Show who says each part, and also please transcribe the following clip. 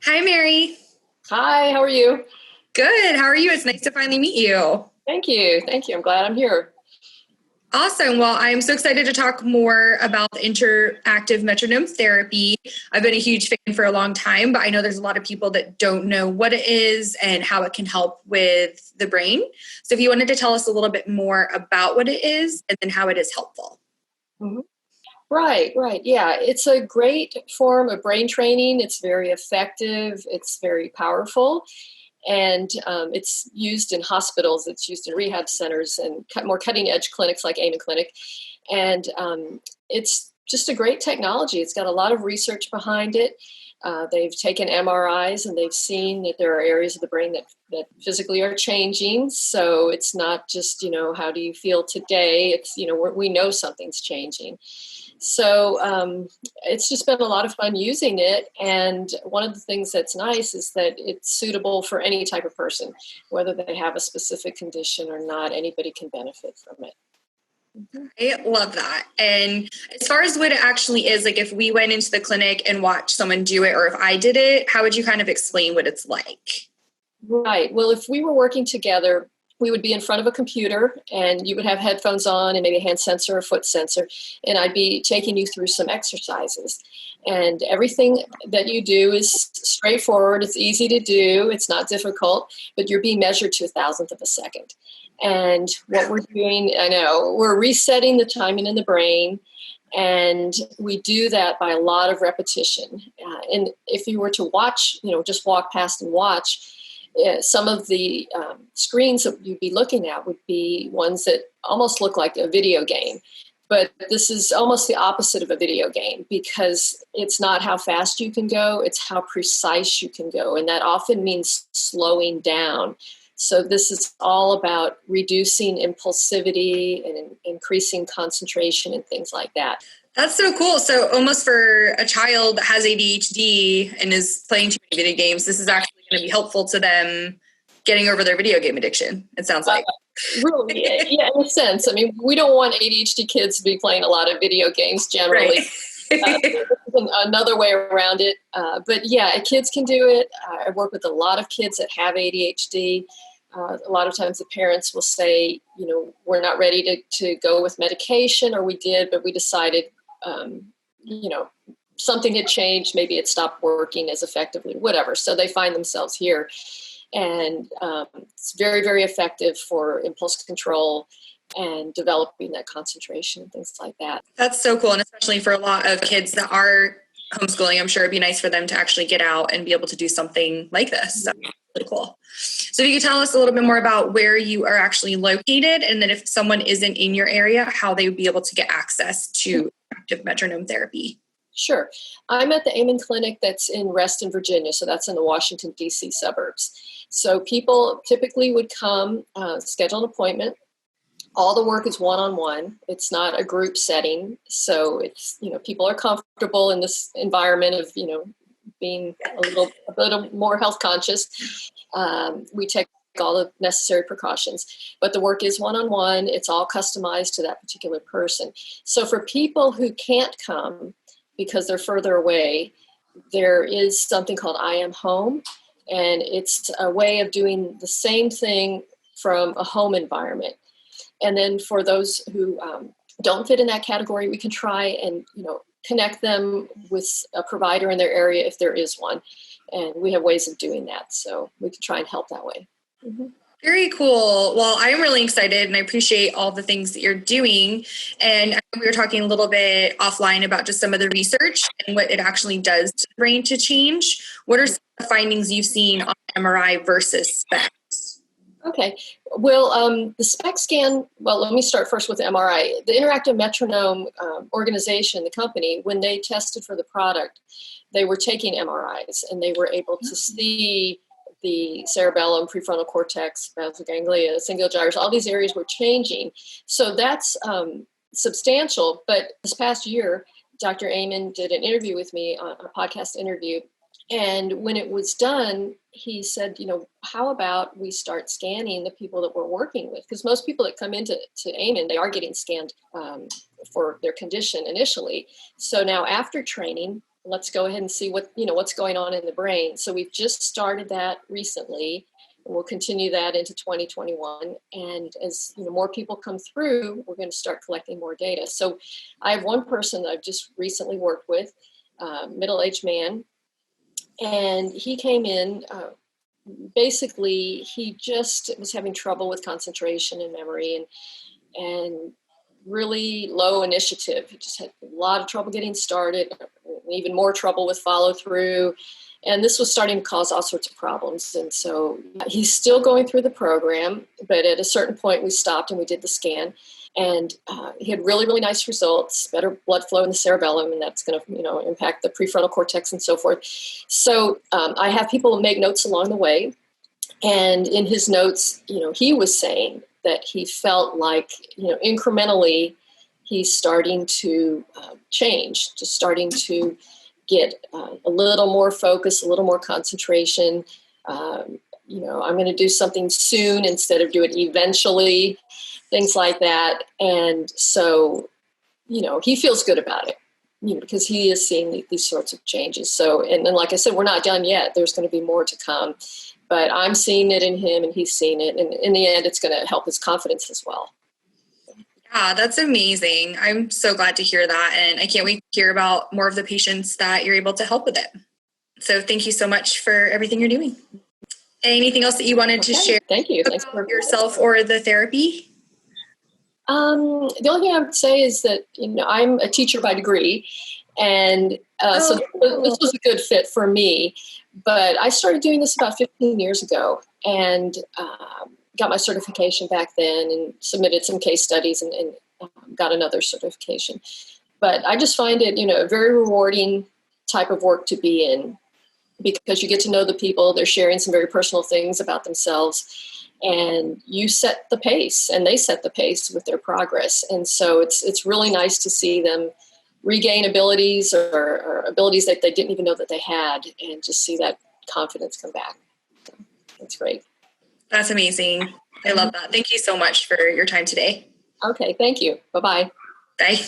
Speaker 1: Hi, Mary.
Speaker 2: Hi, how are you?
Speaker 1: Good. How are you? It's nice to finally meet you.
Speaker 2: Thank you. Thank you. I'm glad I'm here.
Speaker 1: Awesome. Well, I'm so excited to talk more about interactive metronome therapy. I've been a huge fan for a long time, but I know there's a lot of people that don't know what it is and how it can help with the brain. So if you wanted to tell us a little bit more about what it is and then how it is helpful.
Speaker 2: Mhm. Right. Yeah, it's a great form of brain training. It's very effective. It's very powerful. And it's used in hospitals. It's used in rehab centers and more cutting edge clinics like Amen Clinic. And it's just a great technology. It's got a lot of research behind it. They've taken MRIs and they've seen that there are areas of the brain that physically are changing. So it's not just, how do you feel today? It's, we know something's changing. So it's just been a lot of fun using it. And one of the things that's nice is that it's suitable for any type of person, whether they have a specific condition or not, anybody can benefit from it.
Speaker 1: I love that. And as far as what it actually is, like if we went into the clinic and watched someone do it, or if I did it, how would you kind of explain what it's like?
Speaker 2: Right. Well, if we were working together, we would be in front of a computer and you would have headphones on and maybe a hand sensor or foot sensor. And I'd be taking you through some exercises. And everything that you do is straightforward. It's easy to do. It's not difficult, but you're being measured to a thousandth of a second. And what we're doing, I know, we're resetting the timing in the brain. And we do that by a lot of repetition. And if you were to watch, just walk past and watch, some of the screens that you'd be looking at would be ones that almost look like a video game. But this is almost the opposite of a video game because it's not how fast you can go, it's how precise you can go. And that often means slowing down. So this is all about reducing impulsivity and increasing concentration and things like that.
Speaker 1: That's so cool. So almost for a child that has ADHD and is playing too many video games, this is actually going to be helpful to them getting over their video game addiction, it sounds like.
Speaker 2: Really, yeah, in a sense. I mean, we don't want ADHD kids to be playing a lot of video games generally.
Speaker 1: Right.
Speaker 2: Another way around it. But yeah, kids can do it. I work with a lot of kids that have ADHD. A lot of times the parents will say, we're not ready to go with medication, or we did, but we decided, something had changed. Maybe it stopped working as effectively, whatever. So they find themselves here. And it's very, very effective for impulse control and developing that concentration and things like that.
Speaker 1: That's so cool. And especially for a lot of kids that are homeschooling, I'm sure it'd be nice for them to actually get out and be able to do something like this. So really cool. So if you could tell us a little bit more about where you are actually located, and then if someone isn't in your area, how they would be able to get access to active metronome therapy.
Speaker 2: Sure. I'm at the Amen Clinic that's in Reston, Virginia. So that's in the Washington, D.C. suburbs. So people typically would come, schedule an appointment. All the work is one-on-one. It's not a group setting. So it's, people are comfortable in this environment of, being a little more health conscious. We take all the necessary precautions, but the work is one-on-one. It's all customized to that particular person. So for people who can't come because they're further away, there is something called I Am Home, and it's a way of doing the same thing from a home environment. And then for those who don't fit in that category, we can try and connect them with a provider in their area if there is one. And we have ways of doing that, so we can try and help that way. Mm-hmm.
Speaker 1: Very cool. Well, I'm really excited and I appreciate all the things that you're doing. And we were talking a little bit offline about just some of the research and what it actually does to the brain to change. What are some of the findings you've seen on MRI versus SPECT?
Speaker 2: Okay. Well, the SPECT scan, let me start first with the MRI. The Interactive Metronome organization, the company, when they tested for the product, they were taking MRIs and they were able to see the cerebellum, prefrontal cortex, basal ganglia, cingulate gyrus, all these areas were changing. So that's substantial. But this past year, Dr. Amen did an interview with me, a podcast interview. And when it was done, he said, how about we start scanning the people that we're working with? Because most people that come into Amen, they are getting scanned for their condition initially. So now after training, let's go ahead and see what's going on in the brain. So we've just started that recently, and we'll continue that into 2021. And as more people come through, we're going to start collecting more data. So I have one person that I've just recently worked with, middle-aged man, and he came in. Basically, he just was having trouble with concentration and memory, and really low initiative. He just had a lot of trouble getting started, even more trouble with follow through. And this was starting to cause all sorts of problems. And so he's still going through the program, but at a certain point we stopped and we did the scan. And he had really, really nice results, better blood flow in the cerebellum, and that's going to, impact the prefrontal cortex and so forth. So I have people make notes along the way. And in his notes, he was saying that he felt like, incrementally, he's starting to change, just starting to get a little more focus, a little more concentration. I'm going to do something soon instead of do it eventually, things like that. And so, he feels good about it, because he is seeing these sorts of changes. So, and like I said, we're not done yet. There's going to be more to come. But I'm seeing it in him, and he's seeing it. And in the end, it's going to help his confidence as well.
Speaker 1: Yeah, that's amazing. I'm so glad to hear that. And I can't wait to hear about more of the patients that you're able to help with it. So thank you so much for everything you're doing. Anything else that you wanted to share?
Speaker 2: Thank you.
Speaker 1: Thanks for yourself or the therapy?
Speaker 2: The only thing I would say is that, I'm a teacher by degree. And so this was a good fit for me. But I started doing this about 15 years ago, and got my certification back then and submitted some case studies and got another certification. But I just find it, a very rewarding type of work to be in, because you get to know the people. They're sharing some very personal things about themselves, and you set the pace and they set the pace with their progress. And so it's really nice to see them regain abilities or abilities that they didn't even know that they had, and just see that confidence come back. So that's great.
Speaker 1: That's amazing. I love that. Thank you so much for your time today.
Speaker 2: Okay, thank you. Bye-bye.
Speaker 1: Bye.